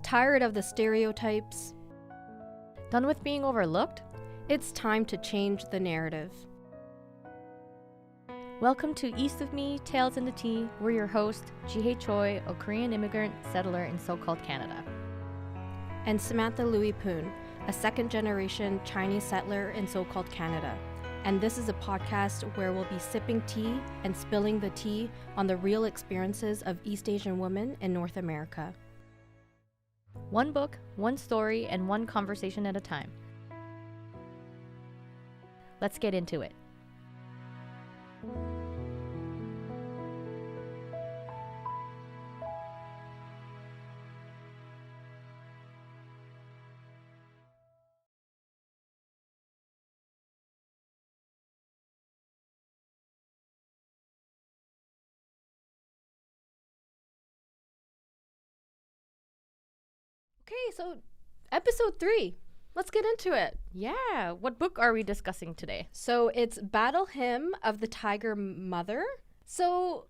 Tired of the stereotypes? Done with being overlooked? It's time to change the narrative. Welcome to East of Me, Tales in the Tea. We're your host, Amy Chua, a Korean immigrant settler in so-called Canada. And Samantha Louis Poon, a second-generation Chinese settler in so-called Canada. And this is a podcast where we'll be sipping tea and spilling the tea on the real experiences of East Asian women in North America. One book, one story, and one conversation at a time. Let's get into it. Okay, so episode 3. Let's get into it. Yeah, what book are we discussing today? So it's Battle Hymn of the Tiger Mother. So,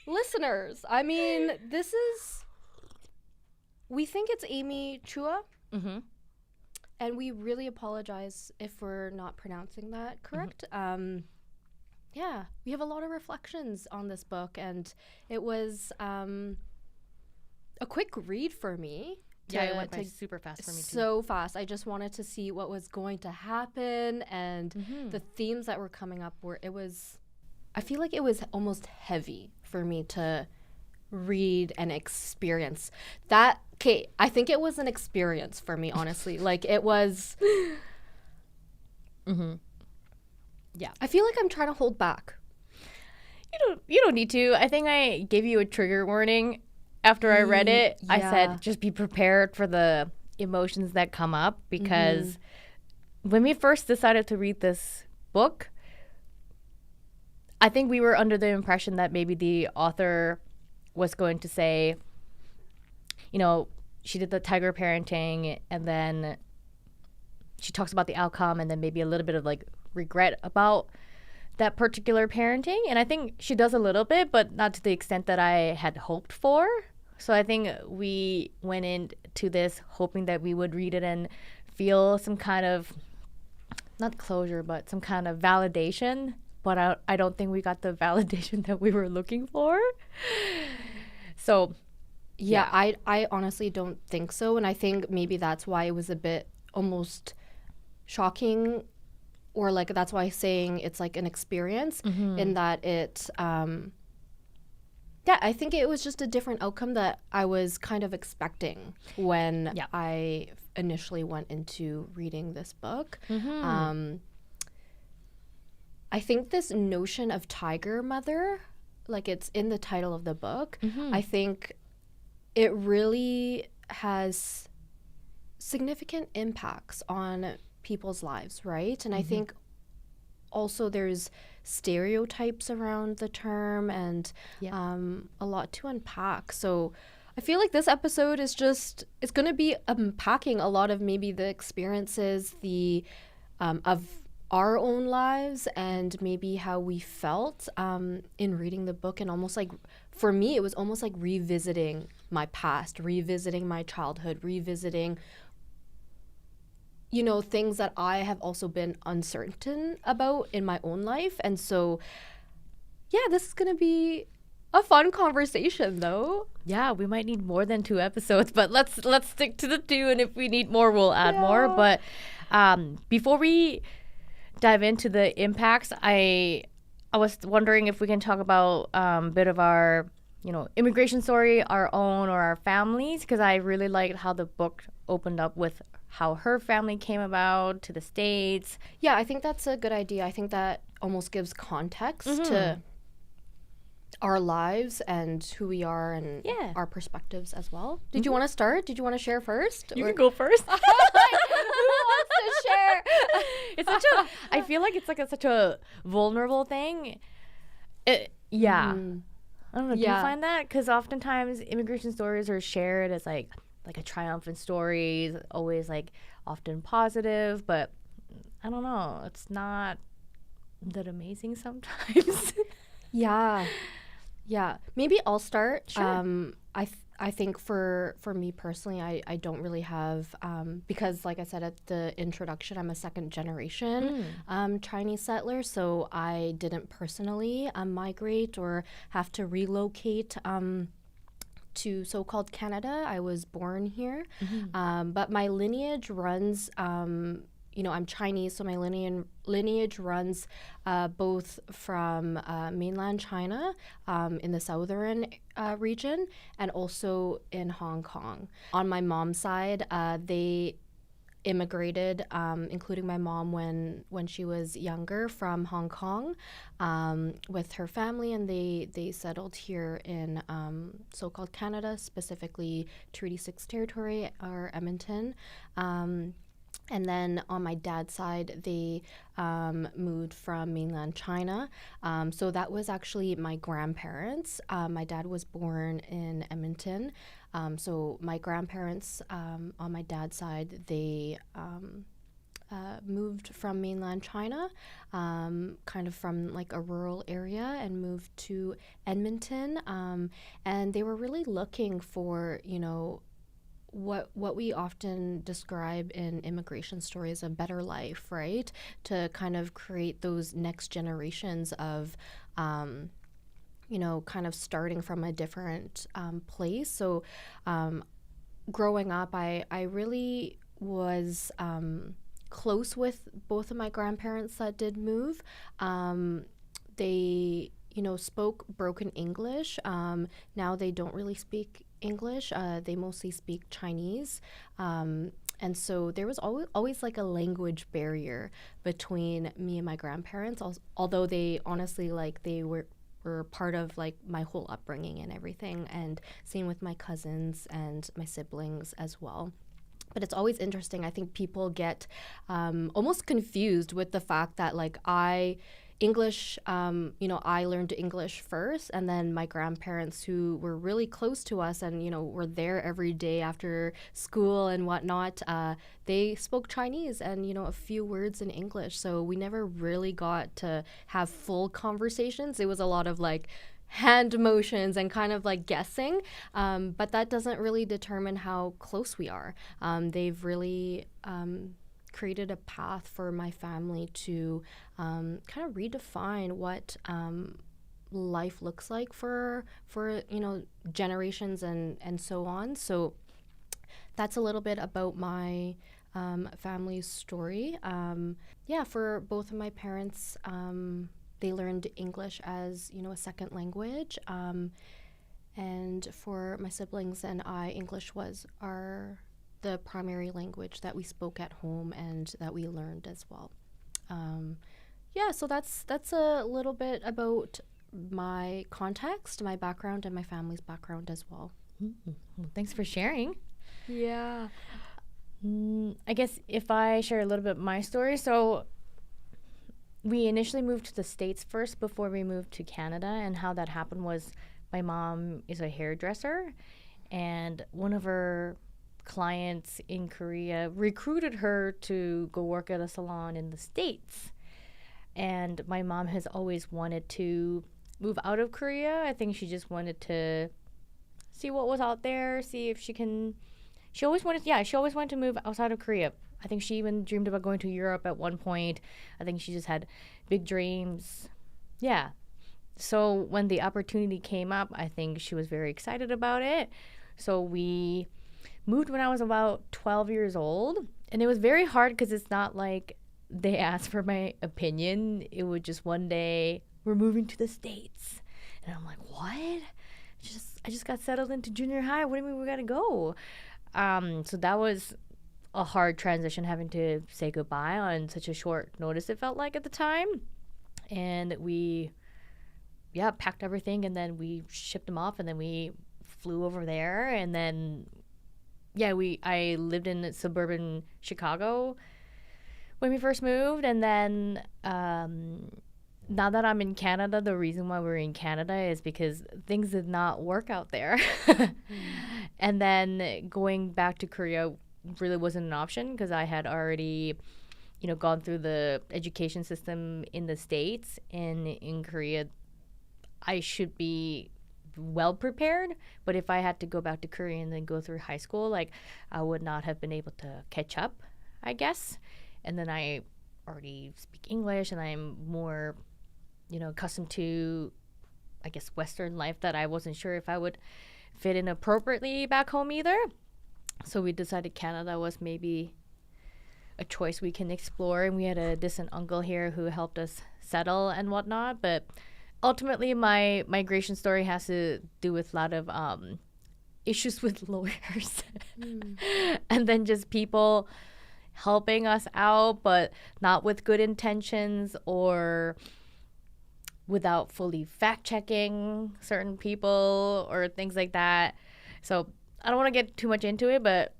listeners, I mean, we think it's Amy Chua. Mm-hmm. And we really apologize if we're not pronouncing that correct. Mm-hmm. Yeah, we have a lot of reflections on this book, and it was a quick read for me. Yeah, it went by super fast for me too. So fast. I just wanted to see what was going to happen, and the themes that were coming up I feel like it was almost heavy for me to read and experience. I think it was an experience for me, honestly. Like, it was... Yeah. I feel like I'm trying to hold back. You don't need to. I think I gave you a trigger warning after I read it. Yeah. I said, just be prepared for the emotions that come up, because when we first decided to read this book, I think we were under the impression that maybe the author was going to say, you know, she did the tiger parenting and then she talks about the outcome and then maybe a little bit of like regret about that particular parenting. And I think she does a little bit, but not to the extent that I had hoped for. So I think we went into this hoping that we would read it and feel some kind of, not closure, but some kind of validation. But I don't think we got the validation that we were looking for. So, yeah. I honestly don't think so. And I think maybe that's why it was a bit almost shocking, or like that's why saying it's like an experience in that it, I think it was just a different outcome that I was kind of expecting when I initially went into reading this book. I think this notion of tiger mother, like it's in the title of the book, I think it really has significant impacts on people's lives, right? And I think also there's stereotypes around the term and a lot to unpack. So I feel like this episode is it's going to be unpacking a lot of maybe the experiences of our own lives and maybe how we felt in reading the book, and almost like, for me, it was almost like revisiting my past, revisiting my childhood, revisiting things that I have also been uncertain about in my own life. And so, this is going to be a fun conversation, though. Yeah, we might need more than 2 episodes, but let's stick to the 2, and if we need more, we'll add more. But before we dive into the impacts, I was wondering if we can talk about a bit of our, immigration story, our own or our families, because I really liked how the book opened up with how her family came about to the States. Yeah, I think that's a good idea. I think that almost gives context to our lives and who we are and our perspectives as well. Did you want to start? Did you want to share first? You can go first. Who wants to share? I feel like it's like such a vulnerable thing. I don't know. Do you find that? Because oftentimes immigration stories are shared as like a triumphant story, always like often positive, but I don't know, it's not that amazing sometimes. Yeah. Maybe I'll start. Sure. I think for me personally, I don't really have because, like I said at the introduction, I'm a second generation Chinese settler, so I didn't personally migrate or have to relocate to so-called Canada. I was born here, but my lineage runs. I'm Chinese, so my lineage runs both from mainland China in the southern region and also in Hong Kong. On my mom's side, they immigrated, including my mom when she was younger, from Hong Kong with her family, and they settled here in so-called Canada, specifically Treaty 6 territory or Edmonton. And then on my dad's side, they moved from mainland China. So that was actually my grandparents. My dad was born in Edmonton. So my grandparents on my dad's side, they moved from mainland China, kind of from like a rural area, and moved to Edmonton. And they were really looking for, what we often describe in immigration stories, a better life, right? To kind of create those next generations of, kind of starting from a different place. So growing up, I really was close with both of my grandparents that did move. They, spoke broken English. Now they don't really speak English. They mostly speak Chinese. And so there was always like a language barrier between me and my grandparents, although they honestly, like, they were part of like my whole upbringing and everything, and same with my cousins and my siblings as well. But it's always interesting. I think people get almost confused with the fact that like English, I learned English first, and then my grandparents, who were really close to us and, were there every day after school and whatnot, they spoke Chinese and, a few words in English. So we never really got to have full conversations. It was a lot of like hand motions and kind of like guessing, but that doesn't really determine how close we are. They've really created a path for my family to kind of redefine what life looks like for generations and so on. So that's a little bit about my family's story. For both of my parents, they learned English as a second language, and for my siblings and I, English was the primary language that we spoke at home and that we learned as well. So that's a little bit about my context, my background, and my family's background as well. Well, thanks for sharing. Yeah. I guess if I share a little bit my story, so we initially moved to the States first before we moved to Canada, and how that happened was my mom is a hairdresser, and one of her clients in Korea recruited her to go work at a salon in the States. And my mom has always wanted to move out of Korea. I think she just wanted to see what was out there, see if she always wanted to move outside of Korea. I think she even dreamed about going to Europe at one point. I think she just had big dreams. Yeah. So when the opportunity came up, I think she was very excited about it. So we moved when I was about 12 years old. And it was very hard because it's not like they asked for my opinion. It was just one day, we're moving to the States. And I'm like, what? I just got settled into junior high. What do you mean we got to go? So that was a hard transition, having to say goodbye on such a short notice, it felt like at the time. And we, packed everything, and then we shipped them off, and then we flew over there. And then, I lived in suburban Chicago when we first moved. And then now that I'm in Canada, the reason why we're in Canada is because things did not work out there. And then going back to Korea really wasn't an option because I had already gone through the education system in the States, and in Korea, I should be well prepared. But if I had to go back to Korea and then go through high school, like, I would not have been able to catch up, I guess. And then I already speak English, and I'm more, accustomed to, I guess, Western life, that I wasn't sure if I would fit in appropriately back home either. So we decided Canada was maybe a choice we can explore, and we had a distant uncle here who helped us settle and whatnot. But ultimately, my migration story has to do with a lot of issues with lawyers and then just people helping us out, but not with good intentions or without fully fact-checking certain people or things like that. So I don't want to get too much into it, but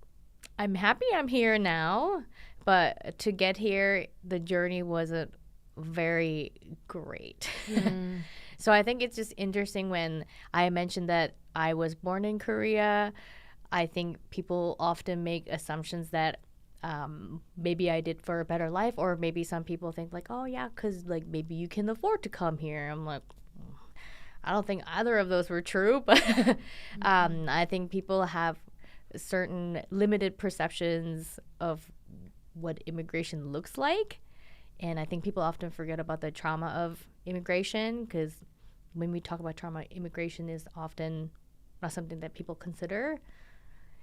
I'm happy I'm here now. But to get here, the journey wasn't very great. So I think it's just interesting when I mentioned that I was born in Korea. I think people often make assumptions that maybe I did for a better life, or maybe some people think like, oh yeah, because like maybe you can afford to come here. I'm like, I don't think either of those were true, but I think people have certain limited perceptions of what immigration looks like. And I think people often forget about the trauma of immigration, because when we talk about trauma, immigration is often not something that people consider.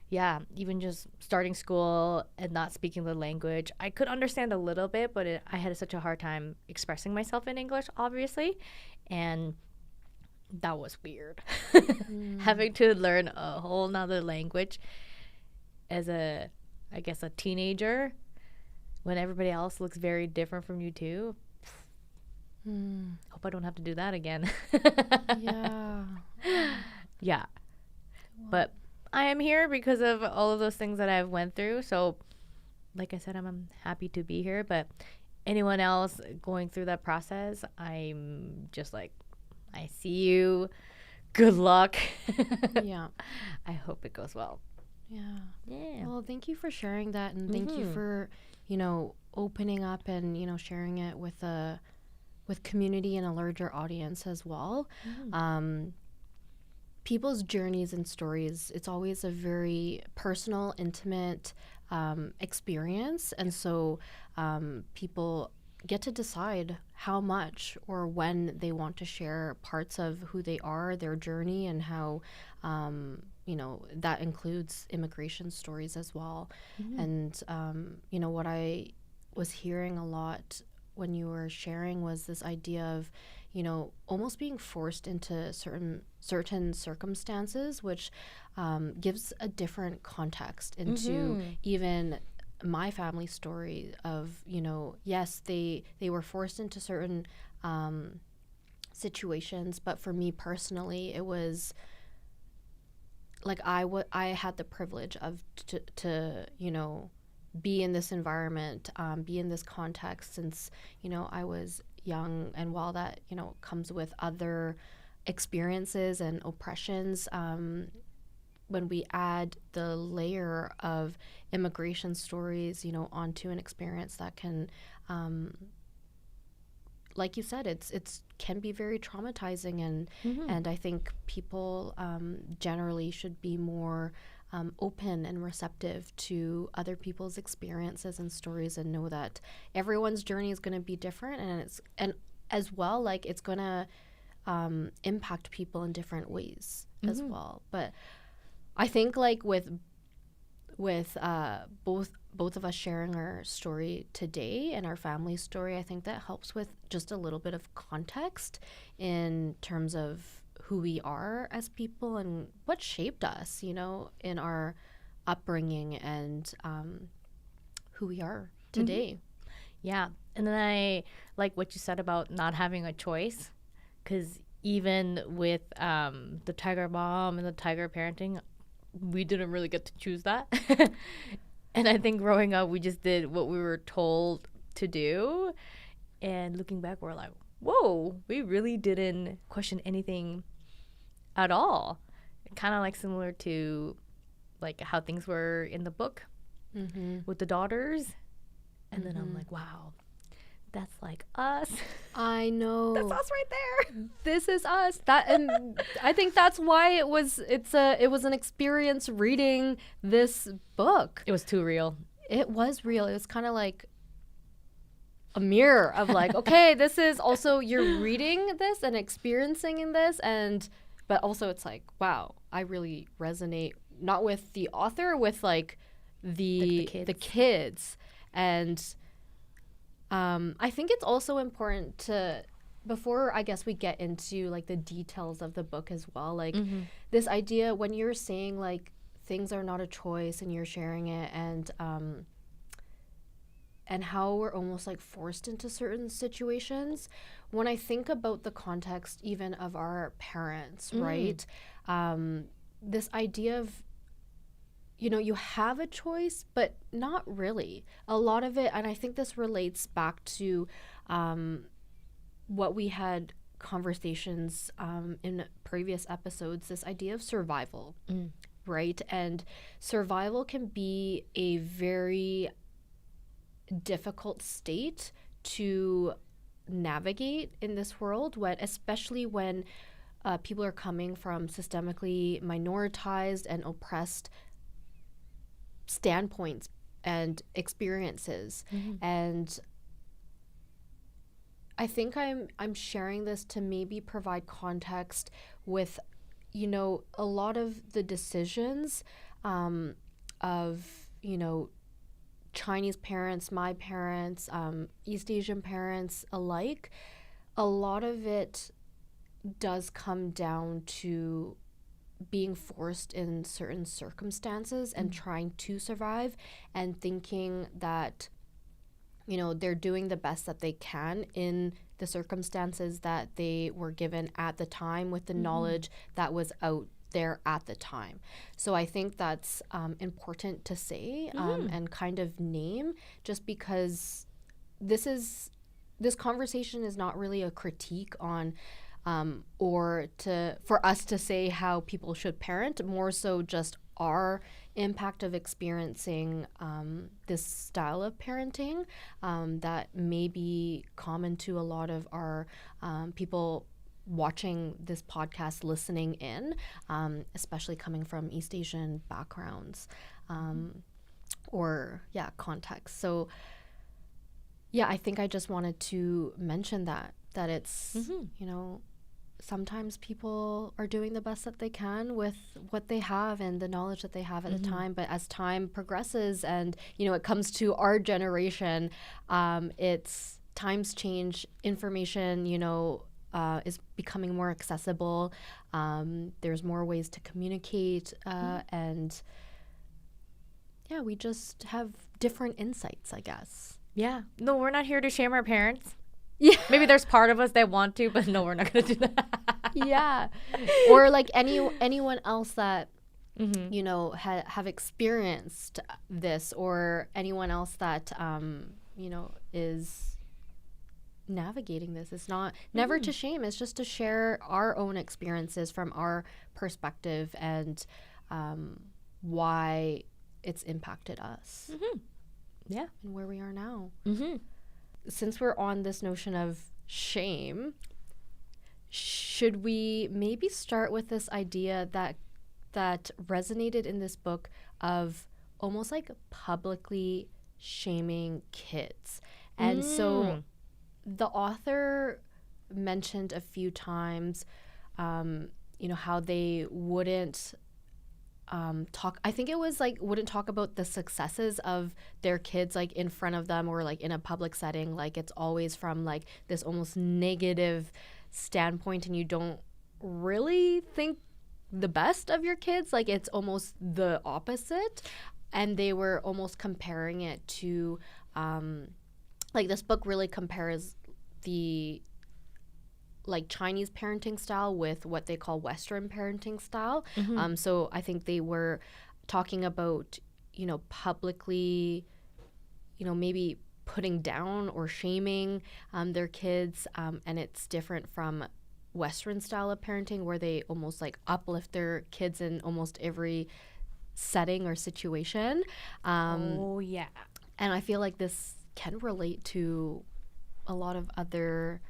Yeah, even just starting school and not speaking the language, I could understand a little bit, but I had such a hard time expressing myself in English, obviously. And that was weird. Having to learn a whole nother language as a teenager, when everybody else looks very different from you too. Hope I don't have to do that again. Yeah. But I am here because of all of those things that I've went through. So like I said, I'm happy to be here. But anyone else going through that process, I'm just like, I see you. Good luck. Yeah. I hope it goes well. Yeah. Well, thank you for sharing that, and thank you for, opening up and, sharing it with community and a larger audience as well. People's journeys and stories, it's always a very personal, intimate experience. And so people get to decide how much or when they want to share parts of who they are, their journey, and how, that includes immigration stories as well. And, what I was hearing a lot when you were sharing was this idea of, almost being forced into certain circumstances, which gives a different context into even my family story of, yes, they were forced into certain situations, but for me personally, it was like I had the privilege of to be in this environment, be in this context since, I was young. And while that, comes with other experiences and oppressions, when we add the layer of immigration stories, onto an experience that can, like you said, it's can be very traumatizing, and I think people generally should be more open and receptive to other people's experiences and stories, and know that everyone's journey is going to be different, and as well, like, it's going to impact people in different ways as well. But I think, like, with both of us sharing our story today and our family story, I think that helps with just a little bit of context in terms of who we are as people and what shaped us, in our upbringing, and who we are today. Yeah. And then I like what you said about not having a choice, because even with the tiger mom and the tiger parenting, we didn't really get to choose that. And I think growing up, we just did what we were told to do. And looking back, we're like, whoa, we really didn't question anything at all. Kind of like similar to like how things were in the book with the daughters. And then I'm like, wow, that's like us. I know. That's us right there. This is us. And I think that's why it was an experience reading this book. It was too real. It was real. It was kind of like a mirror of like, okay, this is also, you're reading this and experiencing in this, but also it's like, wow, I really resonate, not with the author, with like the kids. And I think it's also important to, before I guess we get into like the details of the book as well, like this idea when you're saying like things are not a choice and you're sharing it, and how we're almost like forced into certain situations. When I think about the context even of our parents, right? This idea of, you know, you have a choice, but not really. A lot of it, and I think this relates back to what we had conversations in previous episodes, this idea of survival, right? And survival can be a very difficult state to navigate in this world, especially when people are coming from systemically minoritized and oppressed standpoints and experiences. And I think I'm sharing this to maybe provide context with, you know, a lot of the decisions of, you know, Chinese parents, my parents, East Asian parents alike. A lot of it does come down to being forced in certain circumstances and trying to survive, and thinking that, you know, they're doing the best that they can in the circumstances that they were given at the time with the knowledge that was out there at the time. So I think that's important to say and kind of name, just because this conversation is not really a critique on for us to say how people should parent, more so just our impact of experiencing this style of parenting that may be common to a lot of our people watching this podcast, listening in, especially coming from East Asian backgrounds or context. So I think I just wanted to mention that it's, you know, sometimes people are doing the best that they can with what they have and the knowledge that they have at the time. But as time progresses and, you know, it comes to our generation, it's times change, information, you know, is becoming more accessible. There's more ways to communicate, and we just have different insights, I guess. Yeah. No, we're not here to shame our parents. Yeah. Maybe there's part of us that want to, but no, we're not going to do that. Yeah. Or like anyone else that, you know, have experienced this, or anyone else that, you know, is navigating this. It's never to shame. It's just to share our own experiences from our perspective and why it's impacted us. Yeah. And where we are now. Since we're on this notion of shame, should we maybe start with this idea that resonated in this book of almost like publicly shaming kids? And so the author mentioned a few times, you know, how they wouldn't talk. I think it was like wouldn't talk about the successes of their kids like in front of them or like in a public setting. Like it's always from like this almost negative standpoint, and you don't really think the best of your kids. Like it's almost the opposite. And they were almost comparing it to like this book really compares the like Chinese parenting style with what they call Western parenting style. So I think they were talking about, you know, publicly, you know, maybe putting down or shaming their kids. And it's different from Western style of parenting where they almost like uplift their kids in almost every setting or situation. And I feel like this can relate to a lot of other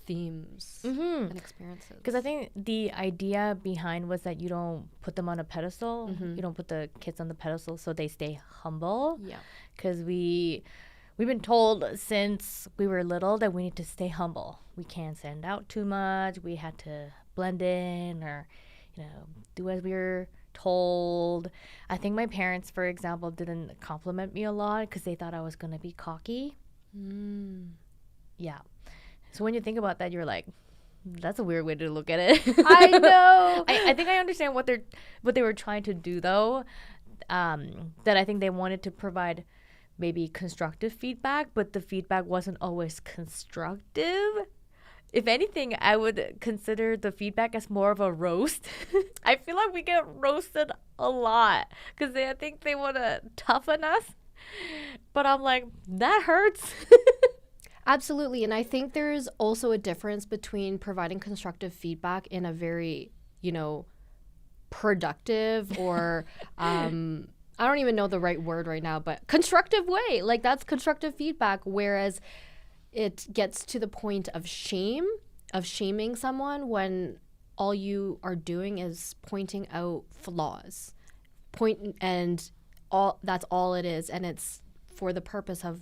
themes and experiences. Because I think the idea behind was that you don't put them on a pedestal. You don't put the kids on the pedestal so they stay humble. Yeah. Because we've been told since we were little that we need to stay humble. We can't stand out too much. We had to blend in or, do as we were told. I think my parents, for example, didn't compliment me a lot because they thought I was going to be cocky. Yeah. So when you think about that, you're like, that's a weird way to look at it. I know. I think I understand what they were trying to do, though. That I think they wanted to provide maybe constructive feedback, but the feedback wasn't always constructive. If anything, I would consider the feedback as more of a roast. I feel like we get roasted a lot because I think they want to toughen us. But I'm like, that hurts. Absolutely. And I think there's also a difference between providing constructive feedback in a very, productive or I don't even know the right word right now, but constructive way. Like that's constructive feedback. Whereas it gets to the point of shaming someone when all you are doing is pointing out flaws. That's all it is. And it's for the purpose of,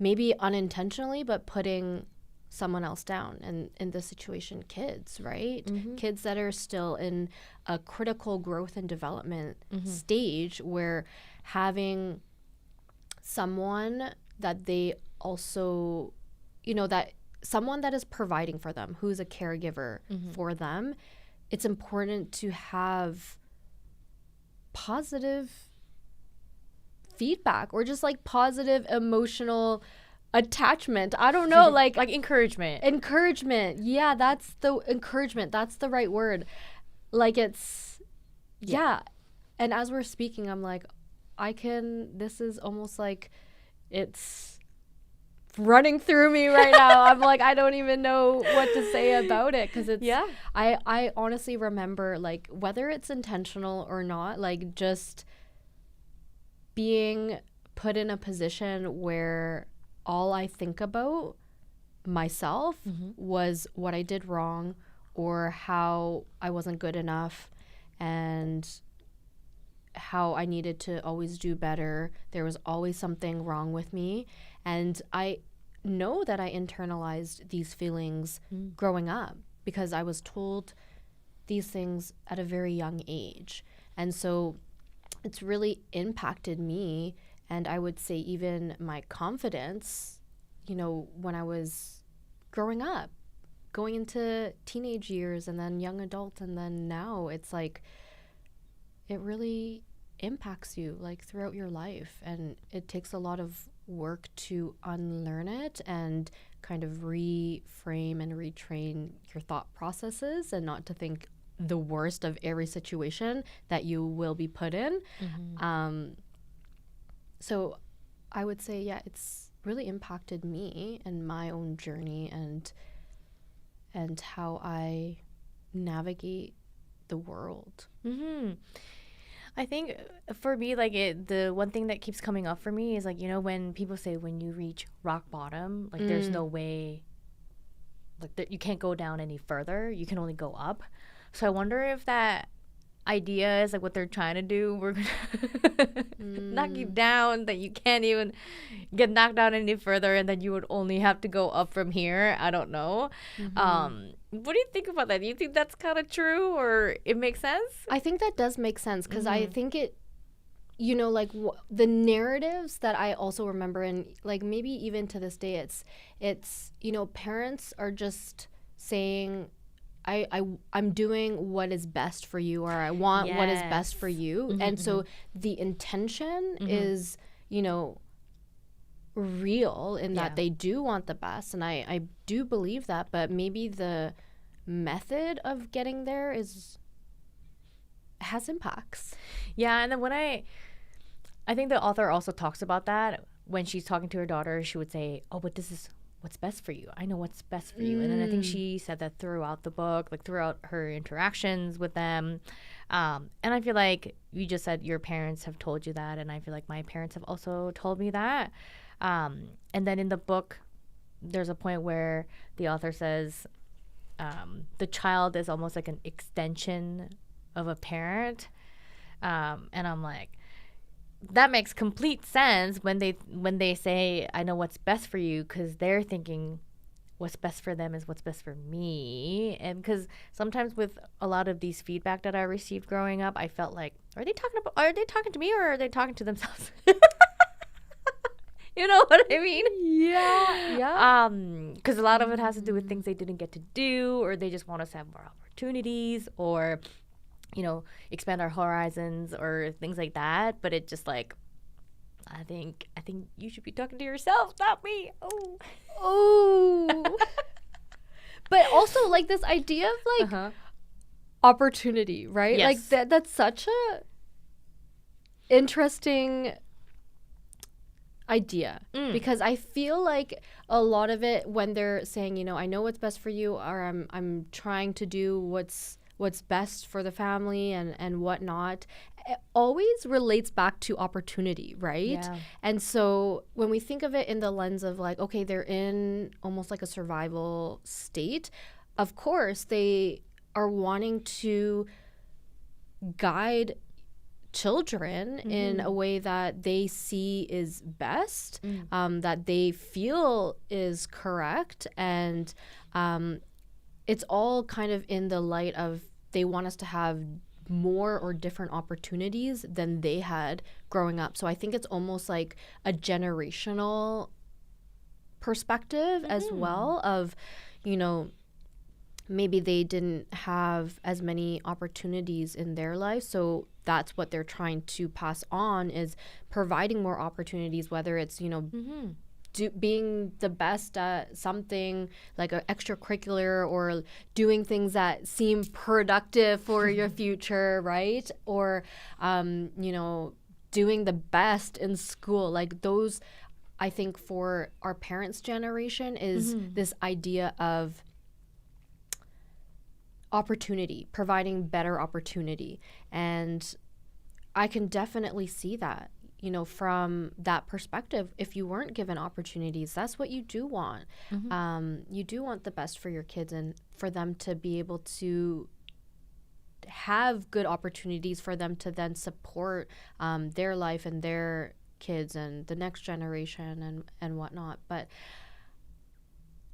maybe unintentionally, but putting someone else down. And in this situation, kids, right? Kids that are still in a critical growth and development stage where having someone that they also, that someone that is providing for them, who's a caregiver for them, it's important to have positive feedback or just like positive emotional attachment. I don't know, like encouragement. Yeah, that's the encouragement. That's the right word. Like it's yeah. And as we're speaking, I'm like, this is almost like it's running through me right now. I'm like, I don't even know what to say about it because it's I honestly remember, like, whether it's intentional or not, like just being put in a position where all I think about myself was what I did wrong or how I wasn't good enough and how I needed to always do better. There was always something wrong with me. And I know that I internalized these feelings growing up because I was told these things at a very young age. And so it's really impacted me, and I would say even my confidence, when I was growing up, going into teenage years and then young adult, and then now it's like it really impacts you like throughout your life, and it takes a lot of work to unlearn it and kind of reframe and retrain your thought processes and not to think the worst of every situation that you will be put in. So I would say, it's really impacted me and my own journey and how I navigate the world. I think for me, like the one thing that keeps coming up for me is like, when people say when you reach rock bottom, like there's no way, like you can't go down any further. You can only go up. So I wonder if that idea is like what they're trying to do. We're gonna knock you down, that you can't even get knocked down any further, and then you would only have to go up from here. I don't know. What do you think about that? Do you think that's kind of true, or it makes sense? I think that does make sense because I think it, like the narratives that I also remember, and like maybe even to this day, it's parents are just saying, I'm doing what is best for you, or I want what is best for you. And so the intention is, real in that they do want the best. And I do believe that, but maybe the method of getting there has impacts. Yeah. And then when I think the author also talks about that when she's talking to her daughter, she would say, oh, but this is what's best for you. I know what's best for you. And then I think she said that throughout the book, like throughout her interactions with them. And I feel like you just said your parents have told you that. And I feel like my parents have also told me that. And then in the book, there's a point where the author says the child is almost like an extension of a parent. And I'm like, that makes complete sense when they say, I know what's best for you, because they're thinking what's best for them is what's best for me. And because sometimes with a lot of these feedback that I received growing up, I felt like, are they talking to me, or are they talking to themselves? You know what I mean? Yeah. Because a lot of it has to do with things they didn't get to do, or they just want us to have more opportunities, or expand our horizons or things like that. But it just like, I think you should be talking to yourself, not me. Oh. But also like this idea of like opportunity, right? Yes. Like that's such a interesting idea, because I feel like a lot of it, when they're saying, I know what's best for you, or I'm trying to do what's best for the family and whatnot, it always relates back to opportunity, right? Yeah. And so when we think of it in the lens of like, okay, they're in almost like a survival state, of course they are wanting to guide children in a way that they see is best, that they feel is correct. And it's all kind of in the light of they want us to have more or different opportunities than they had growing up. So I think it's almost like a generational perspective as well of, maybe they didn't have as many opportunities in their life. So that's what they're trying to pass on, is providing more opportunities, whether it's, being the best at something like an extracurricular, or doing things that seem productive for your future, right? Or, doing the best in school. Like those, I think for our parents' generation is this idea of opportunity, providing better opportunity. And I can definitely see that, from that perspective. If you weren't given opportunities, that's what you do want. You do want the best for your kids, and for them to be able to have good opportunities for them to then support their life and their kids and the next generation and whatnot. But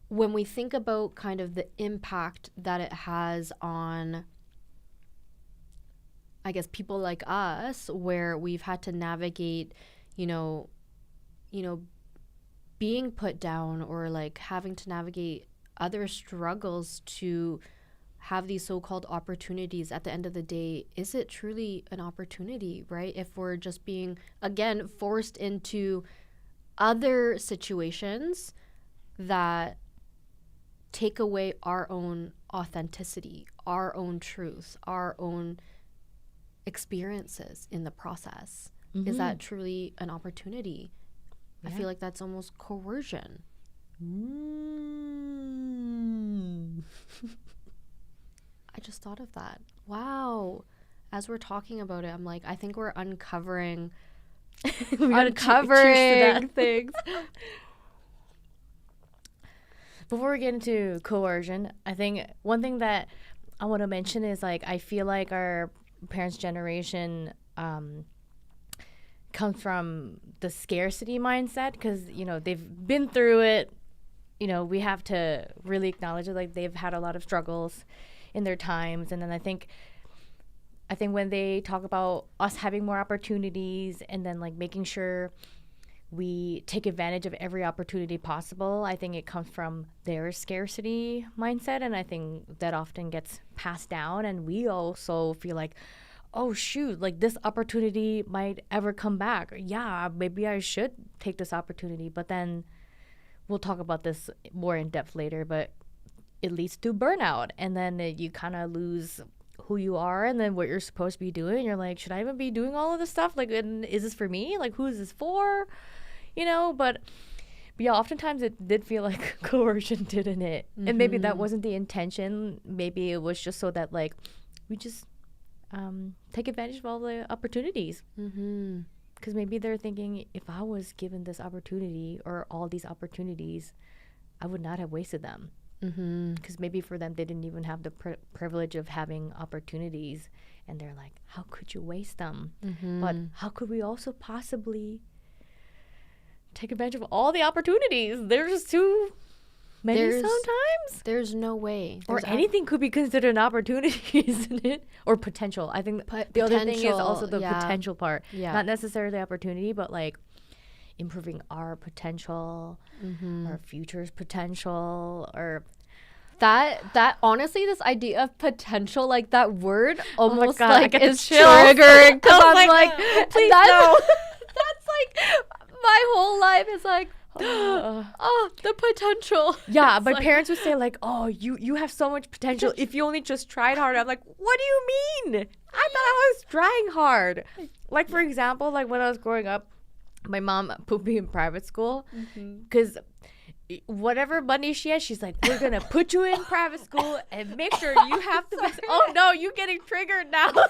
when we think about kind of the impact that it has on, I guess, people like us, where we've had to navigate, being put down, or like having to navigate other struggles to have these so-called opportunities, at the end of the day, is it truly an opportunity, right? If we're just being, again, forced into other situations that take away our own authenticity, our own truth, our own experiences in the process. Is that truly an opportunity? I feel like that's almost coercion. I just thought of that. Wow. As we're talking about it, I'm like, I think we're uncovering things. Before we get into coercion, I think one thing that I want to mention is, like, I feel like our parents' generation comes from the scarcity mindset, because, they've been through it. We have to really acknowledge it. Like, they've had a lot of struggles in their times. And then I think when they talk about us having more opportunities, and then like making sure we take advantage of every opportunity possible, I think it comes from their scarcity mindset. And I think that often gets passed down. And we also feel like, oh, shoot, like this opportunity might ever come back. Yeah, maybe I should take this opportunity. But then we'll talk about this more in depth later. But it leads to burnout. And then you kind of lose who you are and then what you're supposed to be doing. You're like, should I even be doing all of this stuff? Like, and is this for me? Like, who is this for? But yeah, oftentimes it did feel like coercion, didn't it? And maybe that wasn't the intention. Maybe it was just so that, like, we just take advantage of all the opportunities. because maybe they're thinking, if I was given this opportunity or all these opportunities, I would not have wasted them. Because maybe for them, they didn't even have the privilege of having opportunities. And they're like, how could you waste them? But how could we also possibly take advantage of all the opportunities? There's just too many sometimes. There's no way. Or anything could be considered an opportunity, isn't it? Or potential. I think the other thing is also the potential part. Not necessarily opportunity, but like improving our potential, our future's potential, or that honestly, this idea of potential, like that word almost like is triggering, because I'm like, please no. That's like my whole life is like, oh, the potential. Yeah, my parents would say like, oh, you have so much potential if you only just tried hard. I'm like, what do you mean? I thought I was trying hard. Like, for example, like when I was growing up, my mom put me in private school because whatever money she has, she's like, we're gonna put you in private school and make sure you have the best. Oh no, you getting triggered now. Sorry.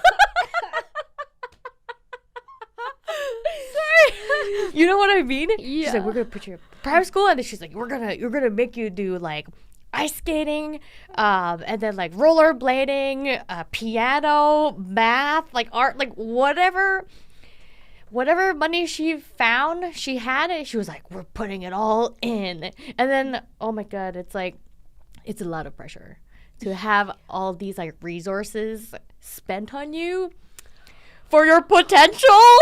You know what I mean? Yeah. She's like, we're gonna put you in private school, and then she's like, you're gonna make you do like ice skating, and then like rollerblading, piano, math, like art, like whatever money she found, she had it. She was like, we're putting it all in. And then, oh my God, it's like, it's a lot of pressure to have all these like resources spent on you for your potential. No!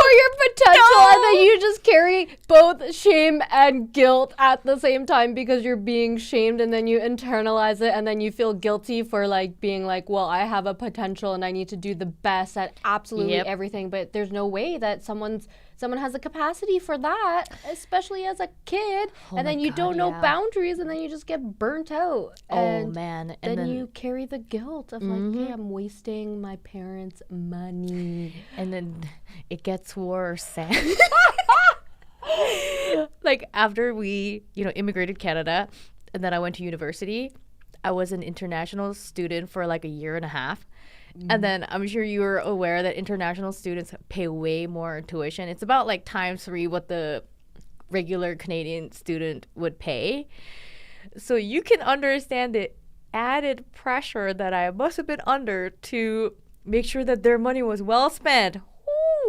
And then you just carry both shame and guilt at the same time because you're being shamed, and then you internalize it, and then you feel guilty for like being like, well, I have a potential and I need to do the best at absolutely everything, but there's no way that someone has the capacity for that, especially as a kid. And then you don't know boundaries, and then you just get burnt out. Oh man. And then you carry the guilt of like, hey, I'm wasting my parents' money. And then it gets worse. Like after we, immigrated Canada, and then I went to university, I was an international student for like a year and a half. And then I'm sure you were aware that international students pay way more tuition. It's about like ×3 what the regular Canadian student would pay. So you can understand the added pressure that I must have been under to make sure that their money was well spent.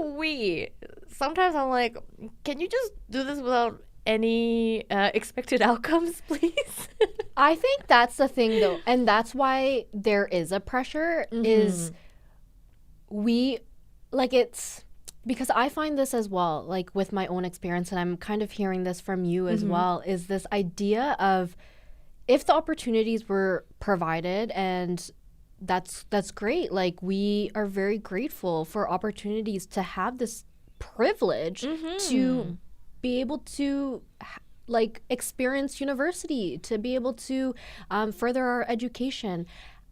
Ooh-wee. Sometimes I'm like, can you just do this without any expected outcomes, please? I think that's the thing, though, and that's why there is a pressure, is it's because I find this as well, like with my own experience, and I'm kind of hearing this from you as well, is this idea of if the opportunities were provided, and that's great. Like, we are very grateful for opportunities to have this privilege to be able to like experience university, to be able to further our education.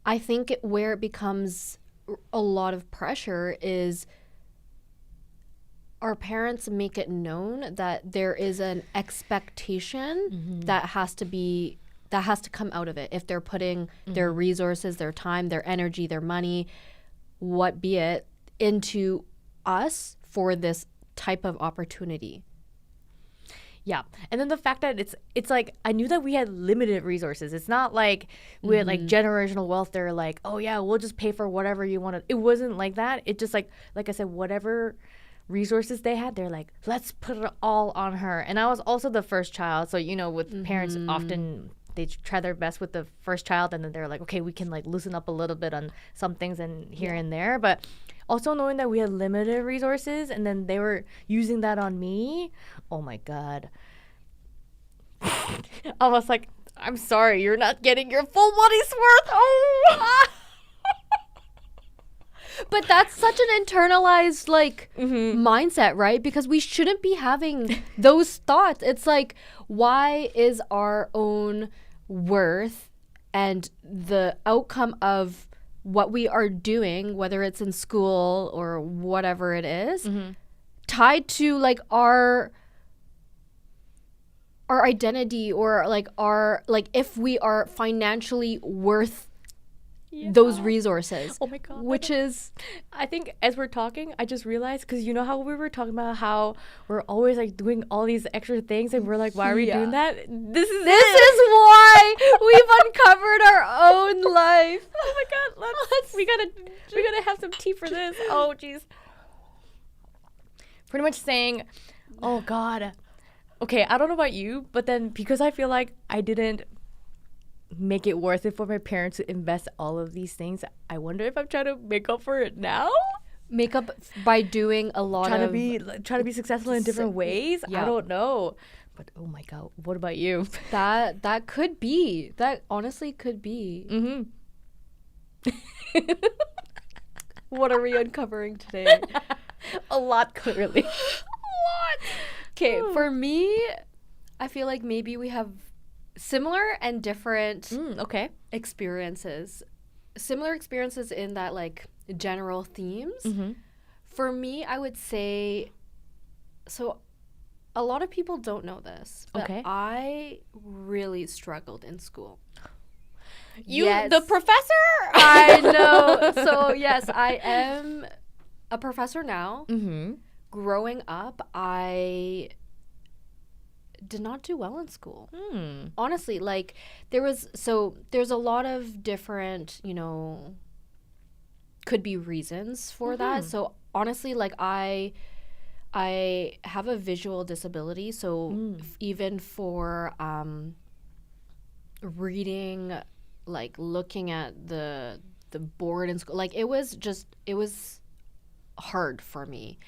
I think where it becomes a lot of pressure is our parents make it known that there is an expectation that has to come out of it. If they're putting their resources, their time, their energy, their money, what be it, into us for this type of opportunity. Yeah. And then the fact that it's like, I knew that we had limited resources. It's not like we had like generational wealth. They're like, oh yeah, we'll just pay for whatever you want. It wasn't like that. It just like I said, whatever resources they had, they're like, let's put it all on her. And I was also the first child. So, with parents, often they try their best with the first child, and then they're like, okay, we can like loosen up a little bit on some things and here and there. But also knowing that we had limited resources, and then they were using that on me. Oh my God. I was like, I'm sorry, you're not getting your full money's worth. Oh. But that's such an internalized mindset, right? Because we shouldn't be having those thoughts. It's like, why is our own worth and the outcome of what we are doing, whether it's in school or whatever it is, tied to like our identity, or like our, like if we are financially worth those resources. Oh my God. Which is, I think as we're talking, I just realized, because you know how we were talking about how we're always like doing all these extra things, and we're like, why are we doing that? This is why we've uncovered our own life. Oh my God, we gotta have some tea for this. Oh jeez. Pretty much saying, oh God. Okay, I don't know about you, but then because I feel like I didn't make it worth it for my parents to invest all of these things, I wonder if I'm trying to make up for it now. Make up by doing a lot trying to be successful in different ways. I don't know, but oh my God, what about you? That could be. That honestly could be. What are we uncovering today? A lot, clearly. A lot. Okay, for me, I feel like maybe we have similar and different experiences. Similar experiences in that, like, general themes. For me, I would say, so a lot of people don't know this, but I really struggled in school. Yes. The professor? I know. So, yes, I am a professor now. Growing up, I did not do well in school. Honestly, like, there's a lot of different, could be reasons for that. So honestly, like, I have a visual disability, so even for reading, like, looking at the board in school, like, it was hard for me.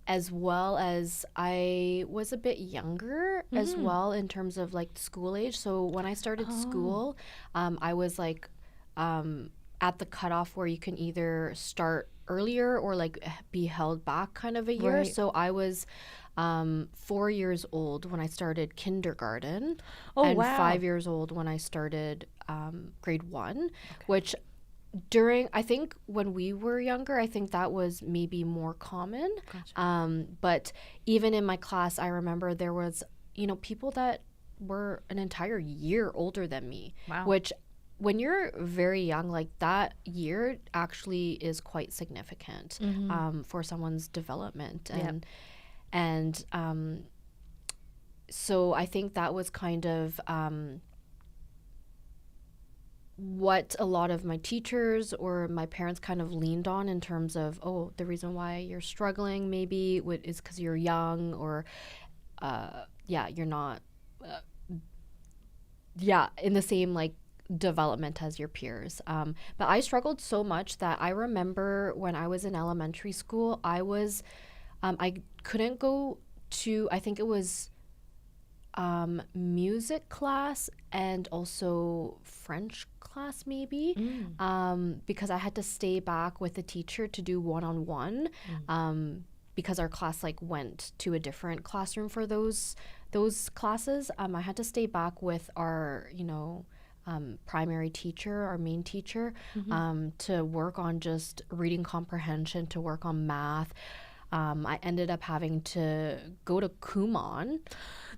As well as I was a bit younger as well in terms of, like, school age. So when I started school, I was, like, at the cutoff where you can either start earlier or, like, be held back kind of a year. Right. So I was 4 years old when I started kindergarten. And 5 years old when I started grade 1, which I think when we were younger, I think that was maybe more common. Gotcha. But even in my class, I remember there was, people that were an entire year older than me. Wow. Which, when you're very young, like, that year actually is quite significant for someone's development. And so I think that was kind of what a lot of my teachers or my parents kind of leaned on in terms of, the reason why you're struggling maybe is because you're young, or you're not in the same, like, development as your peers. But I struggled so much that I remember when I was in elementary school, I couldn't go to, I think it was music class and also French class maybe, because I had to stay back with the teacher to do one-on-one, because our class, like, went to a different classroom for those classes. I had to stay back with our primary teacher, our main teacher, to work on just reading comprehension, to work on math. I ended up having to go to Kumon.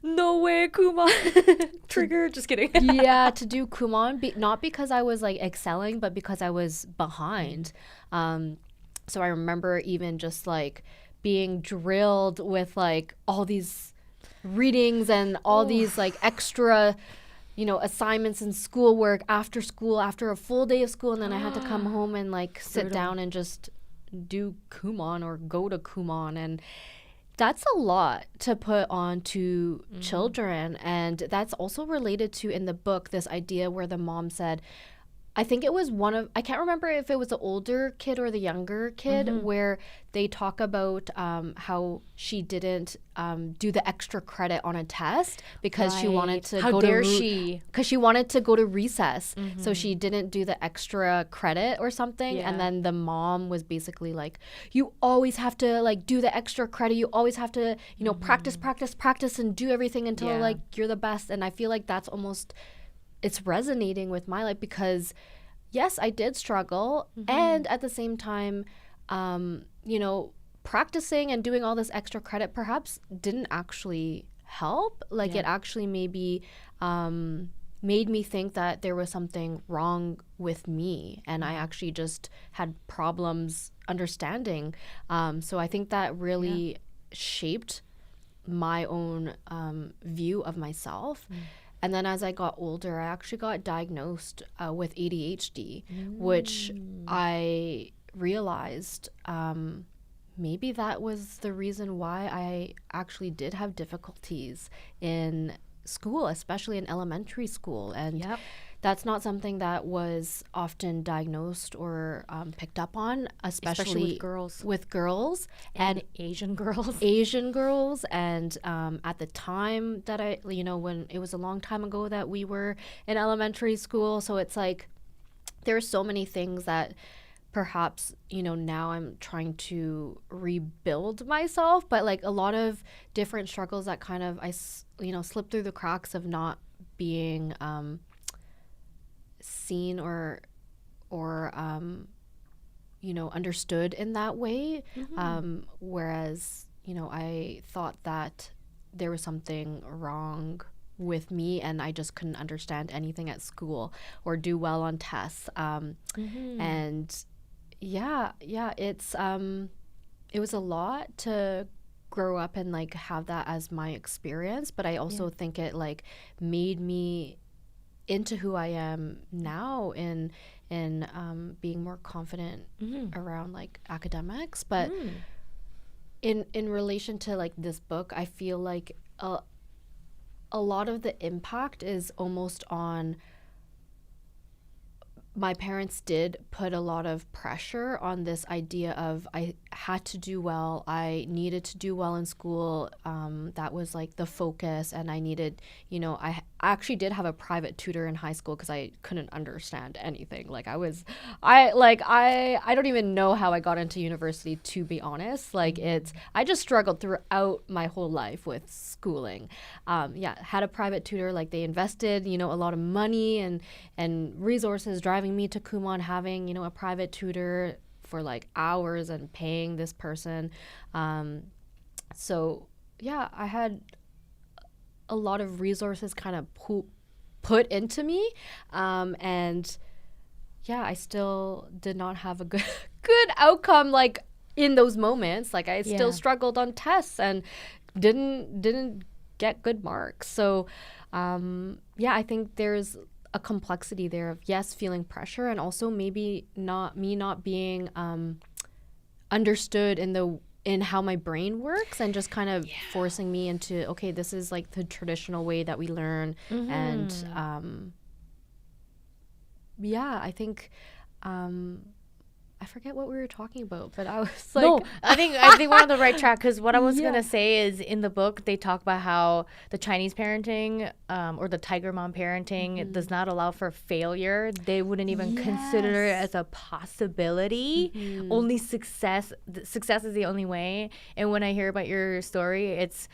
No way, Kumon. Trigger, just kidding. To do Kumon, not because I was, like, excelling, but because I was behind. So I remember even just, like, being drilled with, like, all these readings and all these, like, extra assignments and schoolwork after school, after a full day of school, and then I had to come home and, like, sit down and just do Kumon or go to Kumon, and that's a lot to put on to children. And that's also related to, in the book, this idea where the mom said, I think it was I can't remember if it was the older kid or the younger kid, where they talk about how she didn't do the extra credit on a test because she wanted to because she wanted to go to recess. So she didn't do the extra credit or something. And then the mom was basically like, you always have to, like, do the extra credit. You always have to, practice and do everything until like you're the best. And I feel like that's almost, it's resonating with my life, because yes, I did struggle. And at the same time, practicing and doing all this extra credit perhaps didn't actually help. Like, it actually maybe made me think that there was something wrong with me, and I actually just had problems understanding. So I think that really shaped my own view of myself. And then as I got older, I actually got diagnosed with ADHD, which I realized maybe that was the reason why I actually did have difficulties in school, especially in elementary school. And that's not something that was often diagnosed or picked up on, especially with girls and Asian girls. And at the time that when it was a long time ago that we were in elementary school. So it's like there are so many things that perhaps, now I'm trying to rebuild myself, but like a lot of different struggles that kind of, I slipped through the cracks of not being seen or understood in that way. Whereas, I thought that there was something wrong with me and I just couldn't understand anything at school or do well on tests. And it's it was a lot to grow up and like have that as my experience, but I also think it like made me into who I am now in being more confident around like academics. But in relation to like this book, I feel like a lot of the impact is almost on my parents did put a lot of pressure on this idea of I had to do well. I needed to do well in school. That was like the focus. And I needed, I actually did have a private tutor in high school because I couldn't understand anything. Like I don't even know how I got into university, to be honest. Like I just struggled throughout my whole life with schooling. Had a private tutor. Like they invested, a lot of money and resources driving me to Kumon, having, a private tutor for like hours and paying this person. So I had a lot of resources kind of put into me. And I still did not have a good outcome like in those moments. Like I still struggled on tests and didn't get good marks. So I think there's a complexity there of feeling pressure and also maybe not being understood in how my brain works and just kind of forcing me into, okay, this is like the traditional way that we learn. And I think I forget what we were talking about, but I was like, no, I think we're on the right track, because what I was gonna say is in the book they talk about how the Chinese parenting or the tiger mom parenting does not allow for failure. They wouldn't even consider it as a possibility. Only success is the only way. And when I hear about your story, it's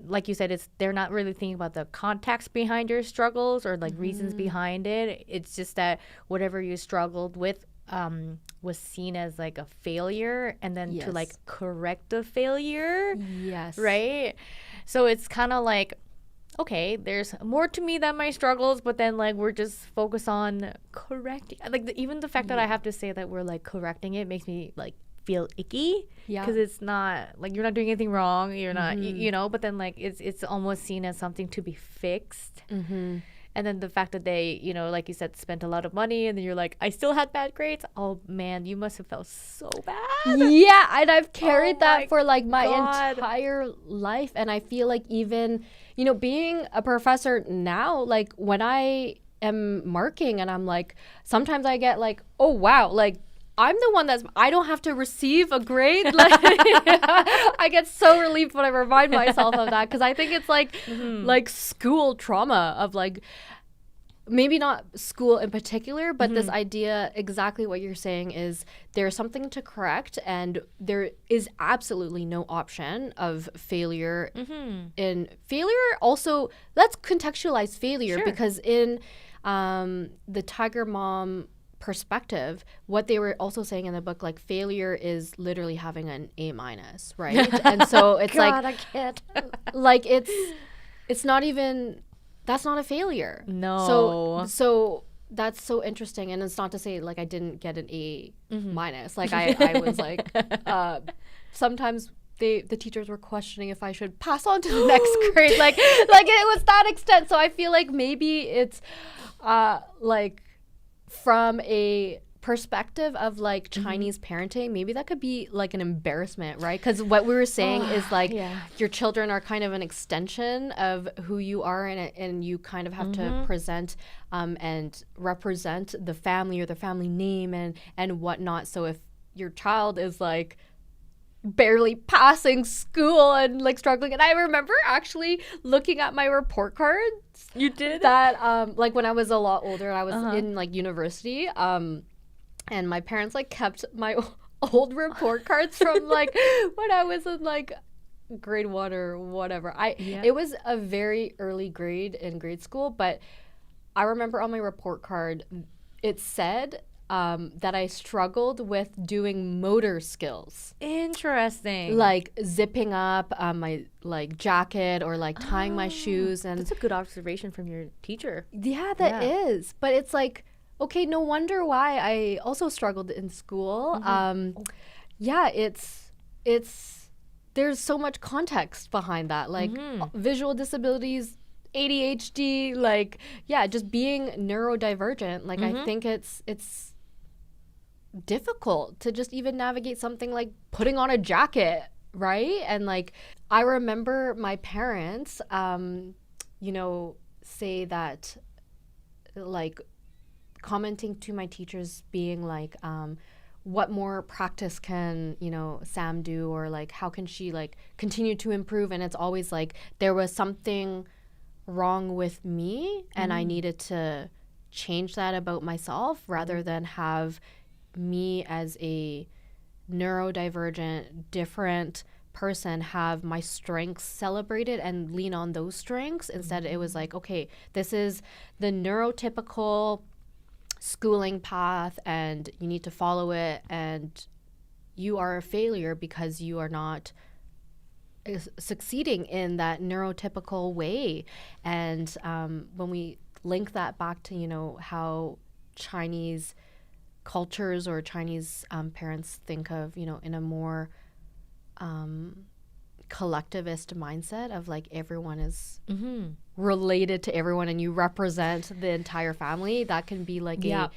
like you said, they're not really thinking about the context behind your struggles or like reasons behind it. It's just that whatever you struggled with was seen as like a failure, and then to like correct the failure. Right? So it's kind of like, okay, there's more to me than my struggles, but then like we're just focused on correcting. Like even the fact that I have to say that we're like correcting it makes me like feel icky, because it's not like you're not doing anything wrong, you're not but then like it's almost seen as something to be fixed. And then the fact that they, like you said, spent a lot of money, and then you're like, I still had bad grades. Oh man, you must have felt so bad. Yeah, and I've carried that for like my entire life. And I feel like even, being a professor now, like when I am marking and I'm like, sometimes I get like, oh wow, like I'm the one I don't have to receive a grade. Like, I get so relieved when I remind myself of that, because I think it's like like school trauma of like, maybe not school in particular, but this idea, exactly what you're saying, is there's something to correct, and there is absolutely no option of failure. In failure, also, let's contextualize failure, because in the Tiger Mom perspective, what they were also saying in the book, like failure is literally having an A-, right? And so it's God, I can't. like it's not even that's not a failure. No. So that's so interesting. And it's not to say like I didn't get an A minus. Like I was like, sometimes the teachers were questioning if I should pass on to the next grade. Like it was that extent. So I feel like maybe it's like from a perspective of like Chinese parenting, maybe that could be like an embarrassment, right? Because what we were saying is like your children are kind of an extension of who you are, and you kind of have to present and represent the family or the family name and whatnot. So if your child is like barely passing school and like struggling, and I remember actually looking at my report cards. You did? That like when I was a lot older, I was in like university, and my parents like kept my old report cards from like when I was in like grade 1 or whatever. It was a very early grade in grade school, but I remember on my report card it said that I struggled with doing motor skills. Interesting. Like zipping up my like jacket or like tying my shoes. And that's a good observation from your teacher. Yeah, that is. But it's like, okay, no wonder why I also struggled in school. Yeah, it's there's so much context behind that, like visual disabilities, ADHD, like just being neurodivergent. Like I think it's difficult to just even navigate something like putting on a jacket, right? And like I remember my parents say that, like, commenting to my teachers being like, what more practice can Sam do, or like how can she like continue to improve? And it's always like there was something wrong with me and I needed to change that about myself rather than have me as a neurodivergent, different person have my strengths celebrated and lean on those strengths. Instead, it was like, okay, this is the neurotypical schooling path and you need to follow it, and you are a failure because you are not succeeding in that neurotypical way. And when we link that back to how Chinese cultures or Chinese parents think of in a more collectivist mindset of like everyone is related to everyone and you represent the entire family, that can be like a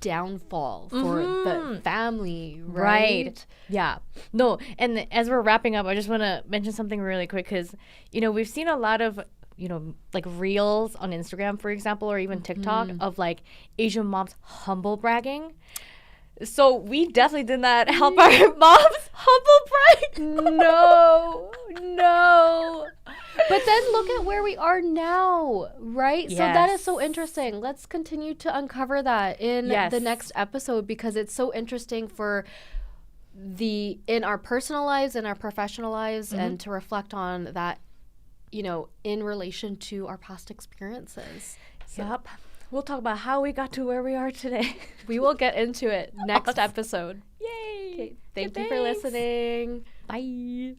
downfall for the family, right? Yeah. No, and as we're wrapping up, I just want to mention something really quick because, we've seen a lot of, like reels on Instagram, for example, or even TikTok of like Asian moms humble bragging. So we definitely did not help our moms humble brag. No. But then look at where we are now, right? Yes. So that is so interesting. Let's continue to uncover that in the next episode, because it's so interesting for in our personal lives and our professional lives, and to reflect on that, in relation to our past experiences. Yep. We'll talk about how we got to where we are today. We will get into it next episode. Yay. Okay. Thank you for listening. Bye.